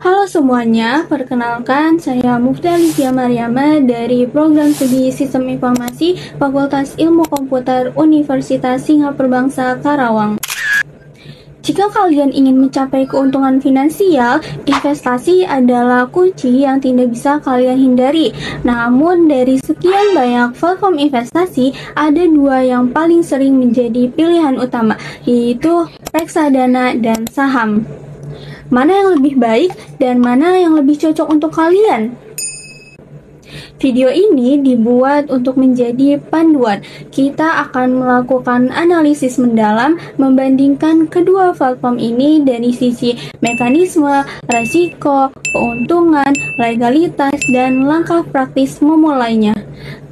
Halo semuanya, perkenalkan saya Muftalitia Mariama dari Program Studi Sistem Informasi Fakultas Ilmu Komputer Universitas Singapura Bangsa Karawang. Jika kalian ingin mencapai keuntungan finansial, investasi adalah kunci yang tidak bisa kalian hindari. Namun, dari sekian banyak platform investasi, ada dua yang paling sering menjadi pilihan utama, yaitu reksadana dan saham. Mana yang lebih baik dan mana yang lebih cocok untuk kalian? Video ini dibuat untuk menjadi panduan. Kita akan melakukan analisis mendalam membandingkan kedua platform ini dari sisi mekanisme, resiko, keuntungan, legalitas, dan langkah praktis memulainya.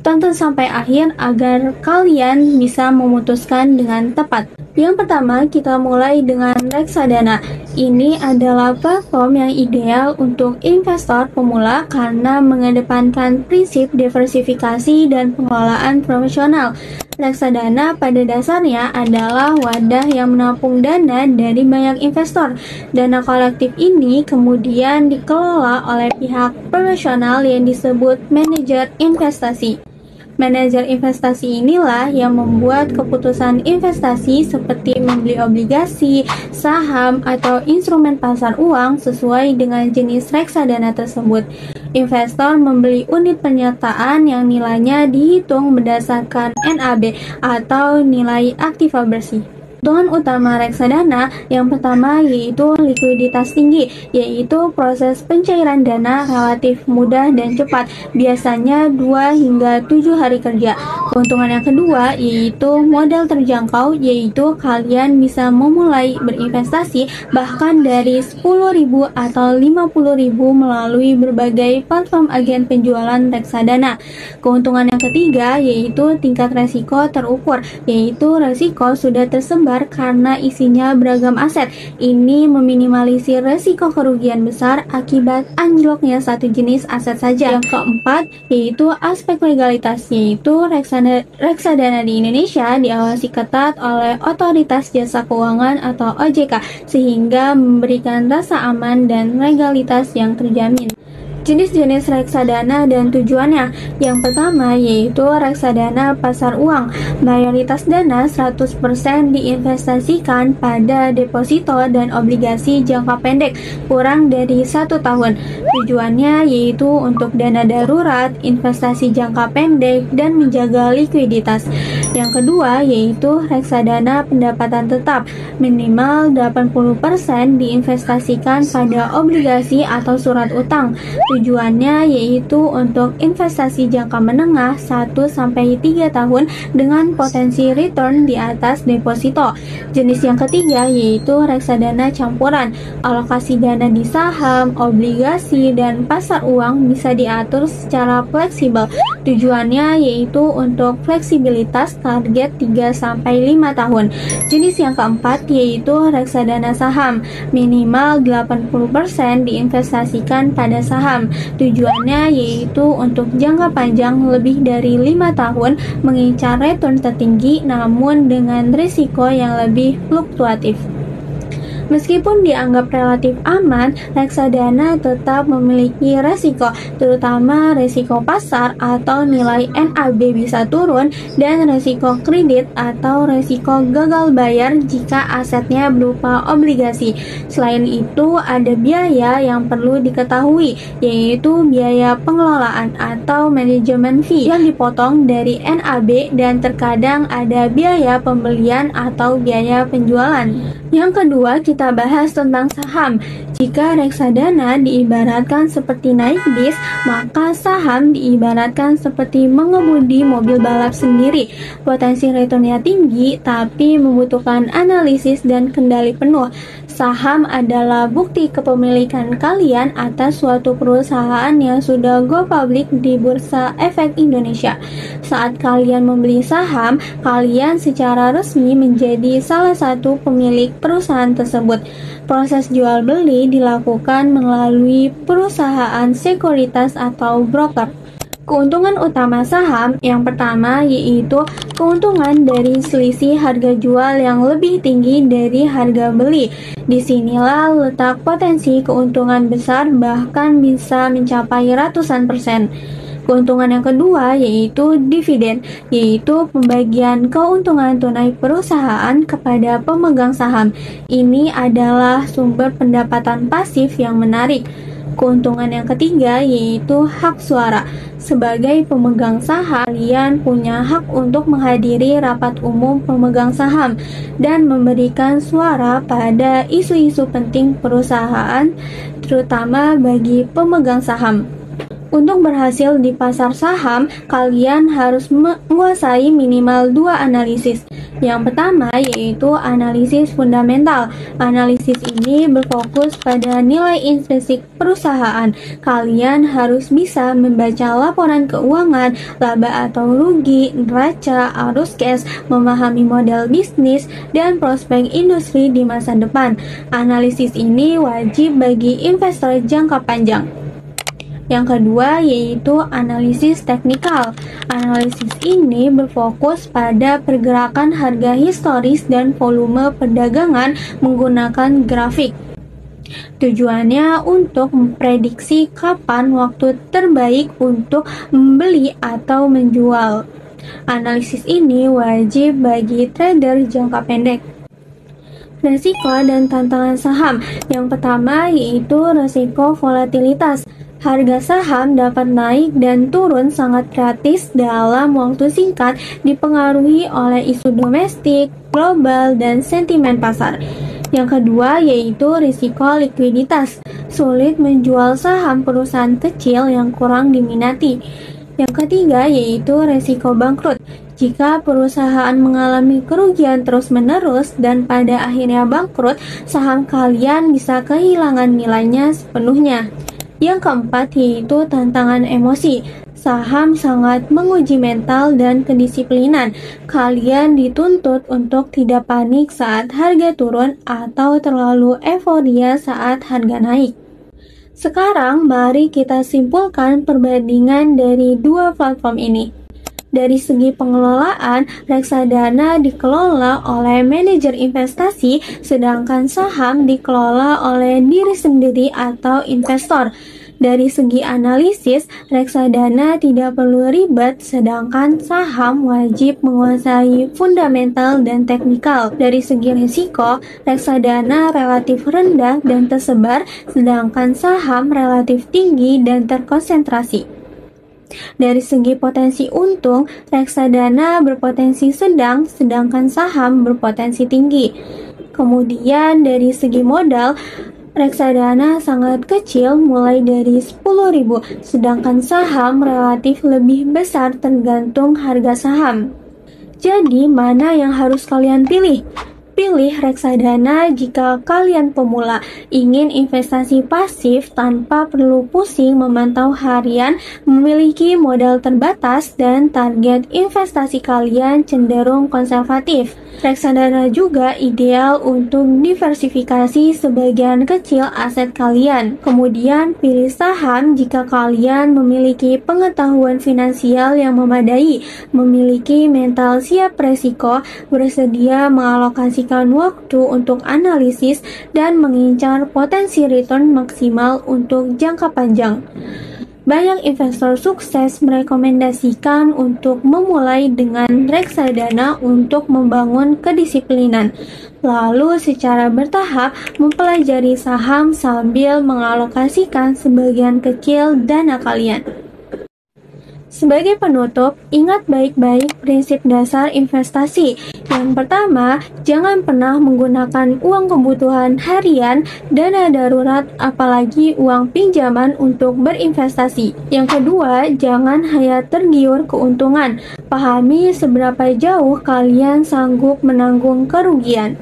Tonton sampai akhir agar kalian bisa memutuskan dengan tepat. Yang pertama, kita mulai dengan reksadana. Ini adalah platform yang ideal untuk investor pemula karena mengedepankan prinsip diversifikasi dan pengelolaan profesional. Reksadana pada dasarnya adalah wadah yang menampung dana dari banyak investor. Dana kolektif ini kemudian dikelola oleh pihak profesional yang disebut manajer investasi. Manajer investasi inilah yang membuat keputusan investasi seperti membeli obligasi, saham, atau instrumen pasar uang sesuai dengan jenis reksadana tersebut. Investor membeli unit pernyataan yang nilainya dihitung berdasarkan NAB atau nilai aktiva bersih. Keuntungan utama reksadana yang pertama yaitu likuiditas tinggi, yaitu proses pencairan dana relatif mudah dan cepat, biasanya 2 hingga 7 hari kerja. Keuntungan yang kedua yaitu modal terjangkau, yaitu kalian bisa memulai berinvestasi bahkan dari 10.000 atau 50.000 melalui berbagai platform agen penjualan reksadana. Keuntungan yang ketiga yaitu tingkat resiko terukur, yaitu resiko sudah tersebar karena isinya beragam aset. Ini meminimalisir resiko kerugian besar akibat anjloknya satu jenis aset saja. Yang keempat yaitu aspek legalitas, yaitu reksadana di Indonesia diawasi ketat oleh Otoritas Jasa Keuangan atau OJK sehingga memberikan rasa aman dan legalitas yang terjamin. Jenis-jenis reksadana dan tujuannya. Yang pertama yaitu reksadana pasar uang. Mayoritas dana 100% diinvestasikan pada deposito dan obligasi jangka pendek kurang dari 1 tahun. Tujuannya yaitu untuk dana darurat, investasi jangka pendek, dan menjaga likuiditas. Yang kedua yaitu reksadana pendapatan tetap. Minimal 80% diinvestasikan pada obligasi atau surat utang. Tujuannya yaitu untuk investasi jangka menengah 1-3 tahun dengan potensi return di atas deposito. Jenis yang ketiga yaitu reksadana campuran. Alokasi dana di saham, obligasi, dan pasar uang bisa diatur secara fleksibel. Tujuannya yaitu untuk fleksibilitas target 3-5 tahun. Jenis yang keempat yaitu reksadana saham. Minimal 80% diinvestasikan pada saham. Tujuannya yaitu untuk jangka panjang lebih dari 5 tahun mengincar return tertinggi namun dengan risiko yang lebih fluktuatif. Meskipun dianggap relatif aman, reksadana tetap memiliki resiko, terutama resiko pasar atau nilai NAB bisa turun dan resiko kredit atau resiko gagal bayar jika asetnya berupa obligasi. Selain itu, ada biaya yang perlu diketahui, yaitu biaya pengelolaan atau manajemen fee yang dipotong dari NAB dan terkadang ada biaya pembelian atau biaya penjualan. Yang kedua, kita bahas tentang saham. Jika reksadana diibaratkan seperti naik bis, maka saham diibaratkan seperti mengemudi mobil balap sendiri. Potensi returnnya tinggi, tapi membutuhkan analisis dan kendali penuh. Saham adalah bukti kepemilikan kalian atas suatu perusahaan yang sudah go public di Bursa Efek Indonesia. Saat kalian membeli saham, kalian secara resmi menjadi salah satu pemilik perusahaan tersebut. Proses jual beli dilakukan melalui perusahaan sekuritas atau broker. Keuntungan utama saham yang pertama yaitu keuntungan dari selisih harga jual yang lebih tinggi dari harga beli. Disinilah letak potensi keuntungan besar, bahkan bisa mencapai ratusan persen. Keuntungan yang kedua yaitu dividen, yaitu pembagian keuntungan tunai perusahaan kepada pemegang saham. Ini adalah sumber pendapatan pasif yang menarik. Keuntungan yang ketiga yaitu hak suara. Sebagai pemegang saham, kalian punya hak untuk menghadiri rapat umum pemegang saham dan memberikan suara pada isu-isu penting perusahaan, terutama bagi pemegang saham. Untuk berhasil di pasar saham, kalian harus menguasai minimal 2 analisis. Yang pertama yaitu analisis fundamental. Analisis ini berfokus pada nilai intrinsik perusahaan. Kalian harus bisa membaca laporan keuangan, laba atau rugi, neraca, arus cash, memahami model bisnis, dan prospek industri di masa depan. Analisis ini wajib bagi investor jangka panjang. Yang kedua yaitu analisis teknikal. Analisis ini berfokus pada pergerakan harga historis dan volume perdagangan menggunakan grafik. Tujuannya untuk memprediksi kapan waktu terbaik untuk membeli atau menjual. Analisis ini wajib bagi trader jangka pendek. Resiko dan tantangan saham. Yang pertama yaitu resiko volatilitas. Harga saham dapat naik dan turun sangat gratis dalam waktu singkat, dipengaruhi oleh isu domestik, global, dan sentimen pasar. Yang kedua yaitu risiko likuiditas. Sulit menjual saham perusahaan kecil yang kurang diminati. Yang ketiga yaitu resiko bangkrut. Jika perusahaan mengalami kerugian terus-menerus dan pada akhirnya bangkrut, saham kalian bisa kehilangan nilainya sepenuhnya. Yang keempat yaitu tantangan emosi. Saham sangat menguji mental dan kedisiplinan. Kalian dituntut untuk tidak panik saat harga turun atau terlalu euforia saat harga naik. Sekarang mari kita simpulkan perbandingan dari dua platform ini. Dari segi pengelolaan, reksadana dikelola oleh manajer investasi, sedangkan saham dikelola oleh diri sendiri atau investor. Dari segi analisis, reksadana tidak perlu ribet, sedangkan saham wajib menguasai fundamental dan teknikal. Dari segi risiko, reksadana relatif rendah dan tersebar, sedangkan saham relatif tinggi dan terkonsentrasi. Dari segi potensi untung, reksadana berpotensi sedang, sedangkan saham berpotensi tinggi. Kemudian dari segi modal, reksadana sangat kecil mulai dari 10.000, sedangkan saham relatif lebih besar tergantung harga saham. Jadi, mana yang harus kalian pilih? Pilih reksadana jika kalian pemula, ingin investasi pasif tanpa perlu pusing memantau harian, memiliki modal terbatas, dan target investasi kalian cenderung konservatif. Reksadana juga ideal untuk diversifikasi sebagian kecil aset kalian. Kemudian pilih saham jika kalian memiliki pengetahuan finansial yang memadai, memiliki mental siap resiko, bersedia mengalokasikan waktu untuk analisis, dan mengincar potensi return maksimal untuk jangka panjang. Banyak investor sukses merekomendasikan untuk memulai dengan reksadana untuk membangun kedisiplinan, lalu secara bertahap mempelajari saham sambil mengalokasikan sebagian kecil dana kalian. Sebagai penutup, ingat baik-baik prinsip dasar investasi. Yang pertama, jangan pernah menggunakan uang kebutuhan harian, dana darurat, apalagi uang pinjaman untuk berinvestasi. Yang kedua, jangan hanya tergiur keuntungan. Pahami seberapa jauh kalian sanggup menanggung kerugian.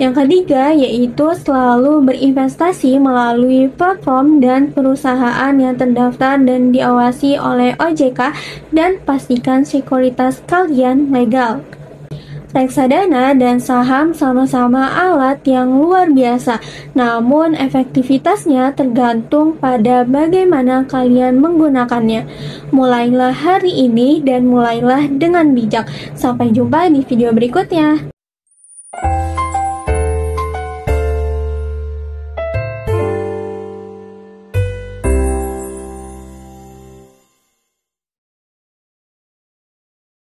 Yang ketiga, yaitu selalu berinvestasi melalui platform dan perusahaan yang terdaftar dan diawasi oleh OJK, dan pastikan sekuritas kalian legal. Reksadana dan saham sama-sama alat yang luar biasa, namun efektivitasnya tergantung pada bagaimana kalian menggunakannya. Mulailah hari ini dan mulailah dengan bijak. Sampai jumpa di video berikutnya.